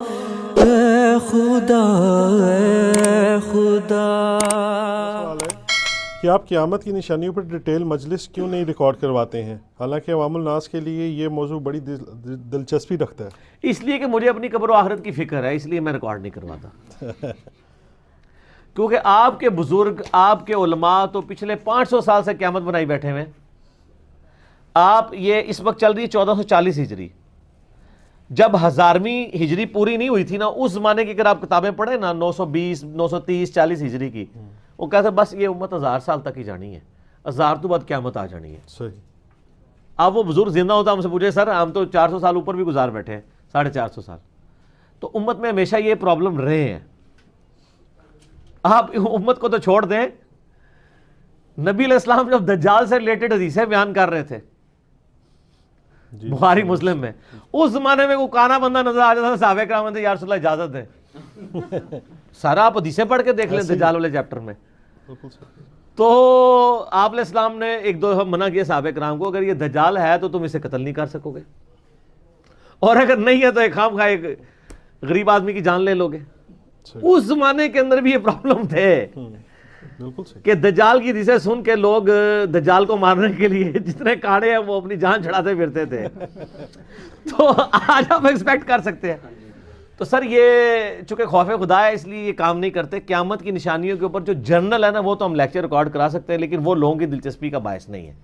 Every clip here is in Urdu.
اے خدا اے خدا. سوال ہے کہ آپ قیامت کی نشانیوں پر ڈیٹیل مجلس کیوں نہیں ریکارڈ کرواتے ہیں، حالانکہ عوام الناس کے لیے یہ موضوع بڑی دلچسپی رکھتا ہے؟ اس لیے کہ مجھے اپنی قبر و آخرت کی فکر ہے، اس لیے میں ریکارڈ نہیں کرواتا. کیونکہ آپ کے بزرگ، آپ کے علماء تو پچھلے 500 سال سے قیامت بنائی بیٹھے ہوئے. آپ یہ اس وقت چل رہی ہے 1440 ہجری، جب 1000ویں ہجری پوری نہیں ہوئی تھی نا، اس زمانے کی اگر آپ کتابیں پڑھیں نا 920 930 40 ہجری کی، وہ کہتے ہیں بس یہ امت 1000 سال تک ہی جانی ہے، 1000 تو بعد قیامت آ جانی ہے. صحیح. اب وہ بزرگ زندہ ہوتا ہم سے پوچھے سر ہم تو 400 سال اوپر بھی گزار بیٹھے ہیں، 450 سال. تو امت میں ہمیشہ یہ پرابلم رہے ہیں. آپ امت کو تو چھوڑ دیں، نبی علیہ السلام جب دجال سے ریلیٹڈ حدیثیں بیان کر رہے تھے بخاری مسلم میں، اس زمانے میں کوئی کانا بندہ نظر آ جاتا تھا، صحابہ کرام کہتے یا رسول اللہ اجازت ہے. سارا آپ حدیثیں پڑھ کے دیکھ لیں دجال والے چیپٹر میں. تو آپ علیہ السلام نے ایک دو منع کیا صحابہ کرام کو، اگر یہ دجال ہے تو تم اسے قتل نہیں کر سکو گے، اور اگر نہیں ہے تو ایک خام خواہ ایک غریب آدمی کی جان لے لو گے. اس زمانے کے اندر بھی یہ پرابلم تھے کہ دجال کی حدیثیں سن کے لوگ دجال کو مارنے کے لیے جتنے کاڑے ہیں وہ اپنی جان چھڑاتے پھرتے تھے. تو آج آپ ایکسپیکٹ کر سکتے ہیں. تو سر یہ چونکہ خوف خدا ہے اس لیے یہ کام نہیں کرتے. قیامت کی نشانیوں کے اوپر جو جرنل ہے نا وہ تو ہم لیکچر ریکارڈ کرا سکتے ہیں، لیکن وہ لوگوں کی دلچسپی کا باعث نہیں ہے.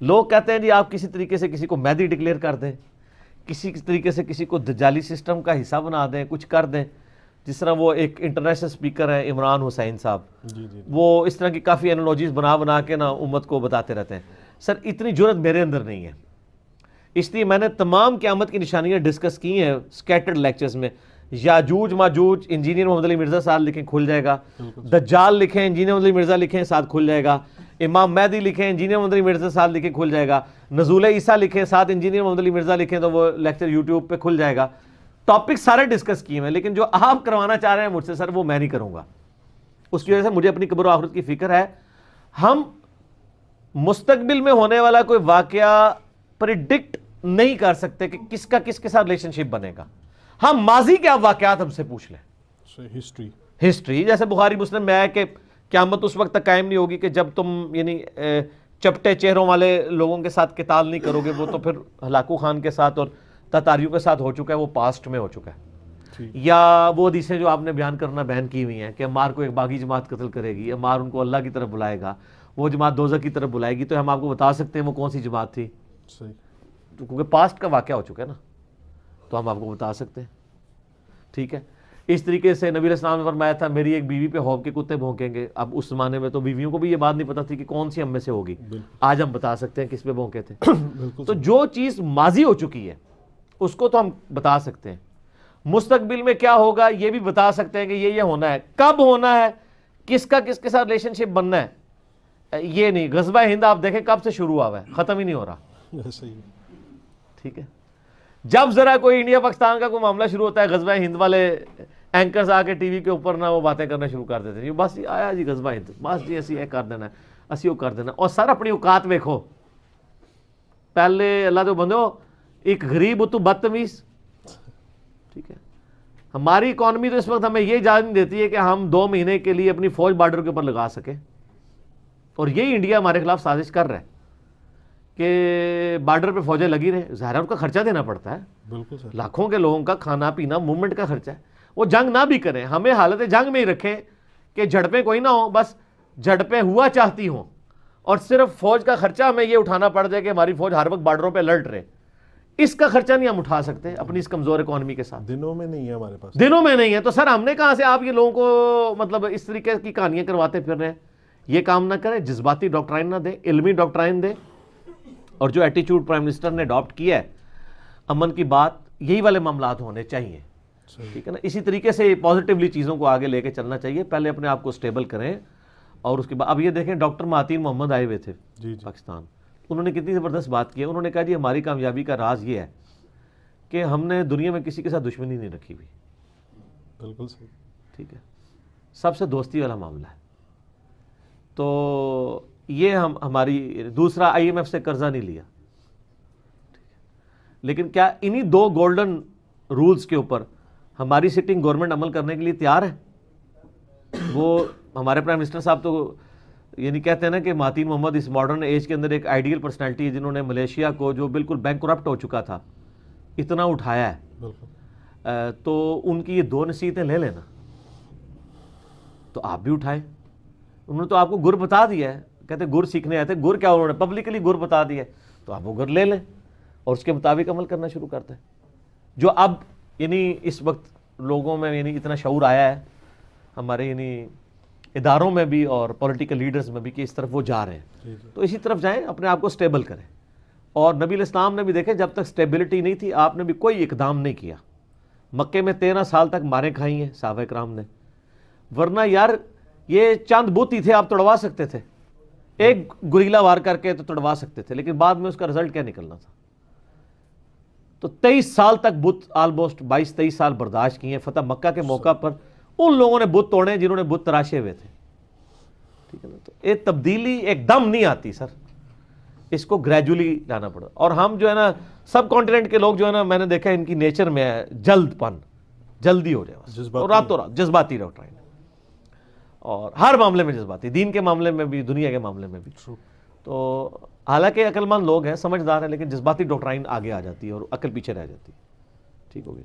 لوگ کہتے ہیں جی آپ کسی طریقے سے کسی کو مہدی ڈکلیئر کر دیں، کسی طریقے سے کسی کو دجالی سسٹم کا حصہ بنا دیں، کچھ کر دیں. جس طرح وہ ایک انٹرنیشنل اسپیکر ہے عمران حسین صاحب، وہ اس طرح کی کافی انالوجیز بنا کے نا امت کو بتاتے رہتے ہیں. سر اتنی جرت میرے اندر نہیں ہے، اس لیے میں نے تمام قیامت کی نشانیاں ڈسکس کی ہیں سکیٹرڈ لیکچرز میں. یاجوج ماجوج انجینئر محمد علی مرزا صاحب لکھیں کھل جائے گا، دجال لکھیں انجینئر محمد علی مرزا لکھیں ساتھ کھل جائے گا، امام مہدی لکھیں انجینئر محمد علی مرزا صاحب لکھیں کھل جائے گا، نزول عیسیٰ لکھیں ساتھ انجینئر محمد علی مرزا لکھیں تو وہ لیکچر یوٹیوب پہ کھل جائے گا. ٹاپک سارے ڈسکس کیے ہیں، لیکن جو آپ کروانا چاہ رہے ہیں مجھ سے سر وہ میں نہیں کروں گا. اس کی وجہ سے مجھے اپنی قبر و آخرت کی فکر ہے. ہم مستقبل میں ہونے والا کوئی واقعہ پریڈکٹ نہیں کر سکتے کہ کس کا کس کے ساتھ ریلیشن شپ بنے گا. ہم ماضی کے آپ واقعات ہم سے پوچھ لیں، ہسٹری جیسے بخاری مسلم میں ہے کہ قیامت اس وقت تک قائم نہیں ہوگی کہ جب تم یعنی چپٹے چہروں والے لوگوں کے ساتھ قتال نہیں کرو گے. وہ تو پھر ہلاکو خان کے ساتھ اور تاتاریوں کے ساتھ ہو چکا ہے، وہ پاسٹ میں ہو چکا ہے. یا وہ حدیثیں جو آپ نے بیان کرنا بیان کی ہوئی ہیں کہ عمار کو ایک باغی جماعت قتل کرے گی، عمار ان کو اللہ کی طرف بلائے گا، وہ جماعت دوزخ کی طرف بلائے گی. تو ہم آپ کو بتا سکتے ہیں وہ کون سی جماعت تھی، کیونکہ پاسٹ کا واقعہ ہو چکا ہے نا، تو ہم آپ کو بتا سکتے ہیں. ٹھیک ہے. اس طریقے سے نبی علیہ السلام نے فرمایا تھا میری ایک بیوی پہ خوف کے کتے بھونکیں گے. اب اس زمانے میں تو بیویوں کو بھی یہ بات نہیں پتا تھی کہ کون سی ہم میں سے ہوگی. آج ہم بتا سکتے ہیں کس پہ بھونکے تھے. تو جو چیز ماضی ہو چکی ہے اس کو تو ہم بتا سکتے ہیں. مستقبل میں کیا ہوگا یہ بھی بتا سکتے ہیں کہ یہ ہونا ہے، کب ہونا ہے، کس کا کس کے ساتھ ریلیشن شپ بننا ہے. یہ نہیں. غزوہ ہند آپ دیکھیں کب سے شروع ہوا ہے، ختم ہی نہیں ہو رہا. ٹھیک ہے. جب ذرا کوئی انڈیا پاکستان کا کوئی معاملہ شروع ہوتا ہے، غزوہ ہند والے اینکرز آ کے ٹی وی کے اوپر نا وہ باتیں کرنا شروع کر دیتے ہیں. بس آیا جی غزوہ ہند، بس جی اسی یہ کر دینا ہے، اسی وہ کر دینا. اور سر اپنی اوقات ویکھو. پہلے اللہ تو بندو ایک غریب تو بدتمیز. ٹھیک ہے. ہماری اکانومی تو اس وقت ہمیں یہ اجازت نہیں دیتی ہے کہ ہم 2 مہینے کے لیے اپنی فوج بارڈر کے اوپر لگا سکیں، اور یہی انڈیا ہمارے خلاف سازش کر رہا ہے کہ بارڈر پہ فوجیں لگی رہے. ظاہر ہے ان کا خرچہ دینا پڑتا ہے، بالکل لاکھوں کے لوگوں کا کھانا پینا موومنٹ کا خرچہ ہے. وہ جنگ نہ بھی کریں، ہمیں حالت جنگ میں ہی رکھیں کہ جھڑپیں کوئی نہ ہوں، بس جھڑپیں ہوا چاہتی ہوں، اور صرف فوج کا خرچہ ہمیں یہ اٹھانا پڑ جائے کہ ہماری فوج ہر وقت بارڈروں پہ الرٹ رہے. اس کا خرچہ نہیں ہم اٹھا سکتے اپنی اس کمزور اکانومی کے ساتھ. دنوں میں نہیں ہے ہمارے پاس، دنوں میں نہیں ہے. تو سر ہم نے کہاں سے آپ یہ لوگوں کو مطلب اس طریقے کی کہانیاں کرواتے پھر رہے ہیں. یہ کام نہ کریں، جذباتی ڈاکٹرائن نہ دیں، علمی ڈاکٹرائن دیں. اور جو ایٹیچیوڈ پرائم منسٹر نے اڈاپٹ کیا ہے امن کی بات، یہی والے معاملات ہونے چاہیے. ٹھیک ہے نا. اسی طریقے سے پازیٹیولی چیزوں کو آگے لے کے چلنا چاہیے. پہلے اپنے آپ کو سٹیبل کریں، اور اس کے بعد اب یہ دیکھیں ڈاکٹر مہاتیر محمد آئے ہوئے تھے پاکستان. انہوں نے کتنی زبردست بات کی ہے. انہوں نے کہا جی ہماری کامیابی کا راز یہ ہے کہ ہم نے دنیا میں کسی کے ساتھ دشمنی نہیں رکھی ہوئی. بالکل صحیح. ٹھیک ہے. سب سے دوستی والا معاملہ ہے. تو یہ ہماری دوسرا آئی ایم ایف سے قرضہ نہیں لیا. لیکن کیا انہی 2 گولڈن رولز کے اوپر ہماری سٹنگ گورنمنٹ عمل کرنے کے لیے تیار ہے. وہ ہمارے پرائم منسٹر صاحب تو یعنی کہتے ہیں نا کہ مہاتیر محمد اس ماڈرن ایج کے اندر ایک آئیڈیل پرسنالٹی ہے جنہوں نے ملیشیا کو جو بالکل بینک کرپٹ ہو چکا تھا اتنا اٹھایا ہے. بالکل. تو ان کی یہ 2 نصیحتیں لے لینا تو آپ بھی اٹھائیں. انہوں نے تو آپ کو گر بتا دیا ہے, کہتے گر سیکھنے آئے تھے. گر کیا انہوں نے پبلکلی گر بتا دیا ہے, تو آپ وہ گر لے لیں اور اس کے مطابق عمل کرنا شروع کرتے ہیں. جو اب یعنی اس وقت لوگوں میں یعنی اتنا شعور آیا ہے ہمارے یعنی اداروں میں بھی اور پولیٹیکل لیڈرز میں بھی کہ اس طرف وہ جا رہے ہیں, تو اسی طرف جائیں, اپنے آپ کو سٹیبل کریں. اور نبی علیہ السلام نے بھی دیکھے جب تک سٹیبلٹی نہیں تھی آپ نے بھی کوئی اقدام نہیں کیا. مکے میں 13 سال تک ماریں کھائی ہیں صحابہ کرام نے, ورنہ یار یہ چند بت ہی تھے, آپ توڑوا سکتے تھے, ایک گریلا وار کر کے تو توڑوا سکتے تھے, لیکن بعد میں اس کا رزلٹ کیا نکلنا تھا. تو 23 سال تک بت آلموسٹ 22-23 سال برداشت کیے ہیں. فتح مکہ کے موقع پر ان لوگوں نے بت توڑے جنہوں نے بت تراشے ہوئے تھے. ٹھیک ہے نا, تو ایک تبدیلی ایک دم نہیں آتی سر, اس کو گریجولی لانا پڑا. اور ہم جو ہے نا سب کانٹیننٹ کے لوگ جو ہے نا میں نے دیکھا ان کی نیچر میں ہے جلد پن, جلدی ہو جائے بس, اور راتوں رات جذباتی رہو ٹرائن, اور ہر معاملے میں جذباتی, دین کے معاملے میں بھی دنیا کے معاملے میں بھی. تو حالانکہ عقل مند لوگ ہیں, سمجھدار ہیں, لیکن جذباتی ڈاکٹرائن آگے آ جاتی ہے اور عقل پیچھے رہ جاتی ہے. ٹھیک ہو گیا.